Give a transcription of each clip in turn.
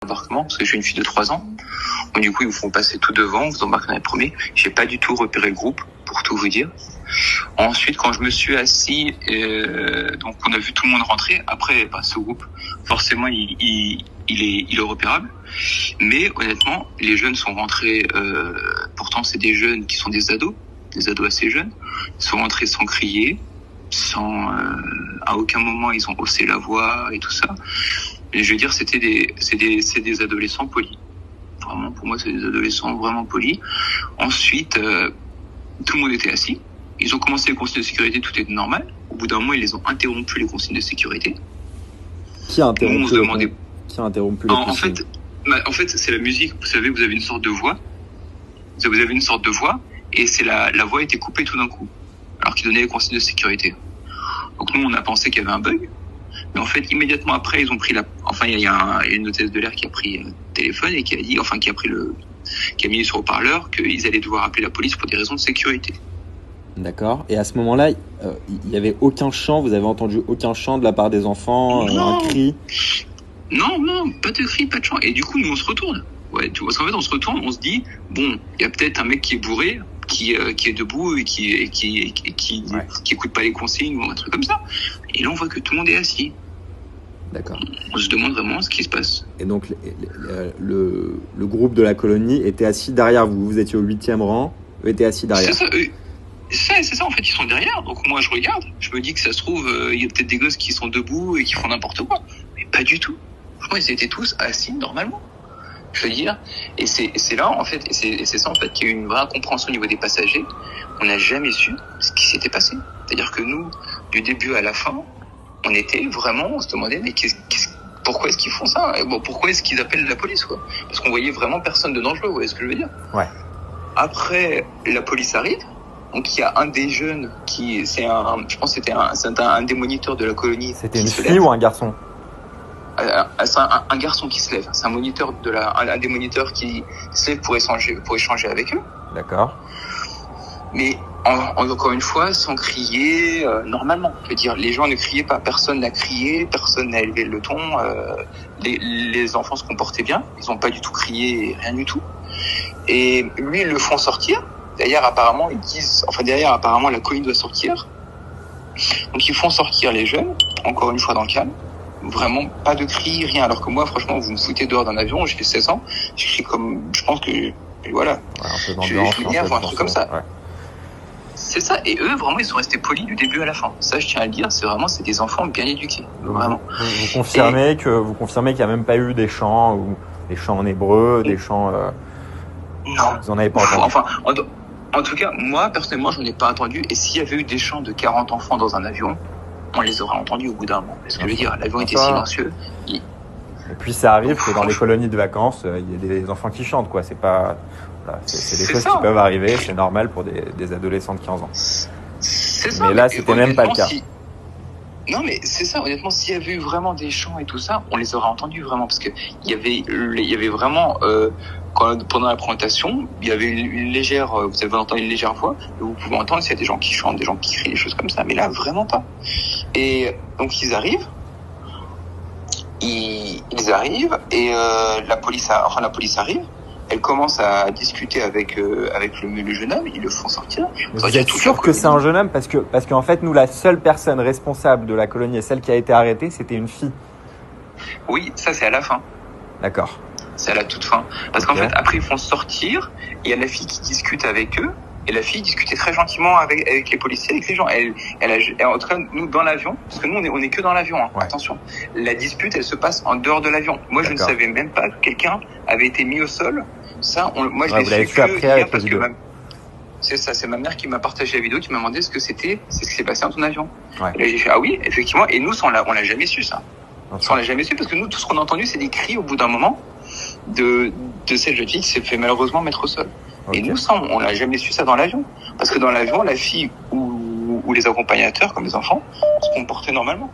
embarquement, parce que j'ai une fille de 3 ans. Donc, du coup, ils vous font passer tout devant, vous embarquez dans les premiers. J'ai pas du tout repéré le groupe, pour tout vous dire. Ensuite, quand je me suis assis, donc on a vu tout le monde rentrer. Après, ce groupe, forcément, il est repérable. Mais honnêtement, les jeunes sont rentrés. Pourtant, c'est des jeunes qui sont des ados assez jeunes. Ils sont rentrés sans crier, à aucun moment ils ont haussé la voix et tout ça. Et je veux dire, c'est des adolescents polis. Vraiment, pour moi, c'est des adolescents vraiment polis. Ensuite, tout le monde était assis. Ils ont commencé les consignes de sécurité, tout était normal. Au bout d'un moment, ils les ont interrompu, les consignes de sécurité. Qui a interrompu les consignes ? En fait, c'est la musique. Vous savez, vous avez une sorte de voix. Vous avez une sorte de voix, et la voix était coupée tout d'un coup, alors qu'ils donnaient les consignes de sécurité. Donc nous, on a pensé qu'il y avait un bug. Mais en fait, immédiatement après, ils ont pris il y a une hôtesse de l'air qui a pris le téléphone et qui a dit, qui a mis sur haut-parleur qu'ils allaient devoir appeler la police pour des raisons de sécurité. D'accord. Et à ce moment-là, il y avait aucun chant. Vous avez entendu aucun chant de la part des enfants, un cri? Non, pas de cri, pas de chant. Et du coup, nous, on se retourne. Ouais, tu vois, parce qu'en fait, on se retourne, on se dit, bon, il y a peut-être un mec qui est bourré, qui est debout et qui écoute pas les consignes ou un truc comme ça. Et là, on voit que tout le monde est assis. D'accord. On se demande vraiment ce qui se passe. Et donc, le groupe de la colonie était assis derrière vous. Vous étiez au 8e rang. Eux étaient assis derrière. C'est ça, en fait, ils sont derrière. Donc, moi, je regarde. Je me dis que ça se trouve, il y a peut-être des gosses qui sont debout et qui font n'importe quoi. Mais pas du tout. Franchement, ils étaient tous assis normalement. Je veux dire. Et c'est là, en fait, et c'est ça, en fait, qu'il y a eu une vraie incompréhension au niveau des passagers. On n'a jamais su ce qui s'était passé. C'est-à-dire que nous, du début à la fin, on se demandait, mais pourquoi est-ce qu'ils font ça? Et bon, pourquoi est-ce qu'ils appellent la police, quoi? Parce qu'on voyait vraiment personne de dangereux, vous voyez ce que je veux dire? Ouais. Après, la police arrive. Donc, il y a un des jeunes je pense que c'était un des moniteurs de la colonie. C'était une fille ou un garçon? C'est un garçon qui se lève. C'est un moniteur un des moniteurs qui se lève pour échanger avec eux. D'accord. Mais encore une fois, sans crier, normalement. Je veux dire, les gens ne criaient pas, personne n'a crié, personne n'a élevé le ton. Les enfants se comportaient bien, ils n'ont pas du tout crié, rien du tout. Et lui, ils le font sortir. Derrière, apparemment, la colonie doit sortir. Donc, ils font sortir les jeunes, encore une fois dans le calme. Vraiment, pas de cris, rien. Alors que moi, franchement, vous me foutez dehors d'un avion, j'ai 16 ans, je crie comme, je pense que, voilà. Ouais, un peu d'ambiance, je m'énerve, un truc comme ça. Ouais. C'est ça. Et eux, vraiment, ils sont restés polis du début à la fin. Ça, je tiens à le dire, c'est des enfants bien éduqués. Vraiment. Vous confirmez qu'il n'y a même pas eu des chants, ou des chants en hébreu, des chants, non. Vous en avez pas entendu? Enfin, en tout cas, moi, personnellement, je n'en ai pas entendu. Et s'il y avait eu des chants de 40 enfants dans un avion, on les aurait entendus au bout d'un moment. Parce que je veux dire, l'avion était silencieux. Et puis ça arrive que dans les colonies de vacances, il y a des enfants qui chantent, quoi. C'est pas, voilà, c'est des choses qui peuvent arriver. C'est normal pour des adolescents de 15 ans. C'est ça. Mais là, c'était même pas le cas. Non, mais c'est ça. Honnêtement, s'il y avait eu vraiment des chants et tout ça, on les aurait entendus vraiment, parce que il y avait vraiment pendant la présentation, il y avait une légère, vous avez entendu une légère voix, et vous pouvez entendre s'il y a des gens qui chantent, des gens qui crient, des choses comme ça. Mais là, vraiment pas. Et donc ils arrivent et la police arrive. Elle commence à discuter avec le jeune homme, ils le font sortir. Vous êtes sûr que c'est un jeune homme? Parce qu'en fait, nous, la seule personne responsable de la colonie et celle qui a été arrêtée, c'était une fille. Oui, ça c'est à la fin. D'accord. C'est à la toute fin. Parce qu'en fait, après, ils font sortir, il y a la fille qui discute avec eux, et la fille discutait très gentiment avec les policiers, avec les gens. En tout cas, nous, dans l'avion, parce que nous, on est que dans l'avion, hein, ouais. Attention. La dispute, elle se passe en dehors de l'avion. Moi, je ne savais même pas que quelqu'un avait été mis au sol. Ça, moi, je l'ai su après avec parce que c'est ça, c'est ma mère qui m'a partagé la vidéo, qui m'a demandé ce qui s'est passé dans ton avion. Ouais. Et là, j'ai fait, ah oui, effectivement. Et nous, on l'a jamais su, ça. On l'a jamais su, parce que nous, tout ce qu'on a entendu, c'est des cris au bout d'un moment de cette jeune fille qui s'est fait malheureusement mettre au sol. Okay. Et nous, ça, on n'a jamais su ça dans l'avion. Parce que dans l'avion, la fille ou les accompagnateurs, comme les enfants, se comportaient normalement.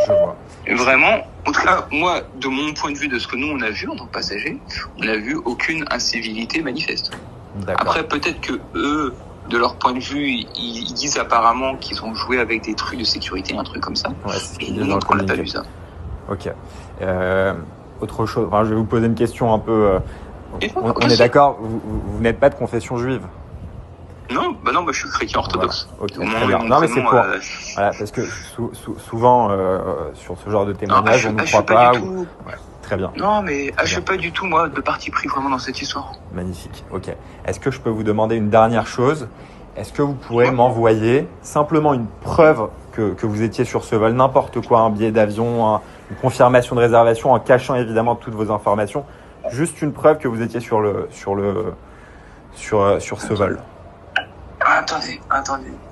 Je vois. Et vraiment, en tout cas, moi, de mon point de vue, de ce que nous, on a vu en tant que passagers, on n'a vu aucune incivilité manifeste. D'accord. Après, peut-être que eux, de leur point de vue, ils disent apparemment qu'ils ont joué avec des trucs de sécurité, un truc comme ça. Ouais, c'est ce et qu'ils nous, disent dans le on n'a pas communiqué. vu ça. Ok. Autre chose, enfin, je vais vous poser une question un peu. On est d'accord, vous n'êtes pas de confession juive? Non, bah je suis chrétien orthodoxe. Voilà. Okay, très bien. Non, mais c'est pour. Voilà, parce que souvent, sur ce genre de témoignage, on ne croit pas. Ouais, très bien. Non, mais je suis pas du tout, moi, de parti pris vraiment dans cette histoire. Magnifique. Ok. Est-ce que je peux vous demander une dernière chose? Est-ce que vous pourrez m'envoyer simplement une preuve que vous étiez sur ce vol, n'importe quoi, un billet d'avion, une confirmation de réservation, en cachant évidemment toutes vos informations, juste une preuve que vous étiez sur ce vol. Attendez,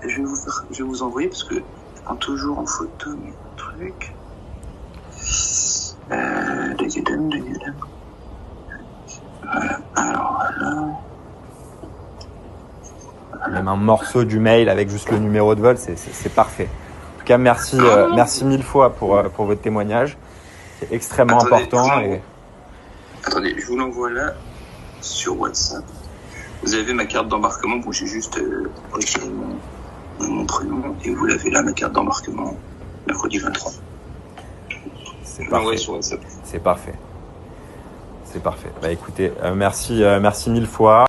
je vais vous envoyer parce que je prends toujours en photo mes trucs. Voilà, alors là. Même un morceau du mail avec juste le numéro de vol, c'est parfait. En tout cas, merci mille fois pour votre témoignage. C'est extrêmement important. Attendez, je vous l'envoie là sur WhatsApp. Vous avez ma carte d'embarquement. Bon, j'ai juste retiré mon prénom et vous l'avez là, ma carte d'embarquement, mercredi 23. C'est parfait. Sur WhatsApp. C'est parfait. Bah écoutez, merci mille fois.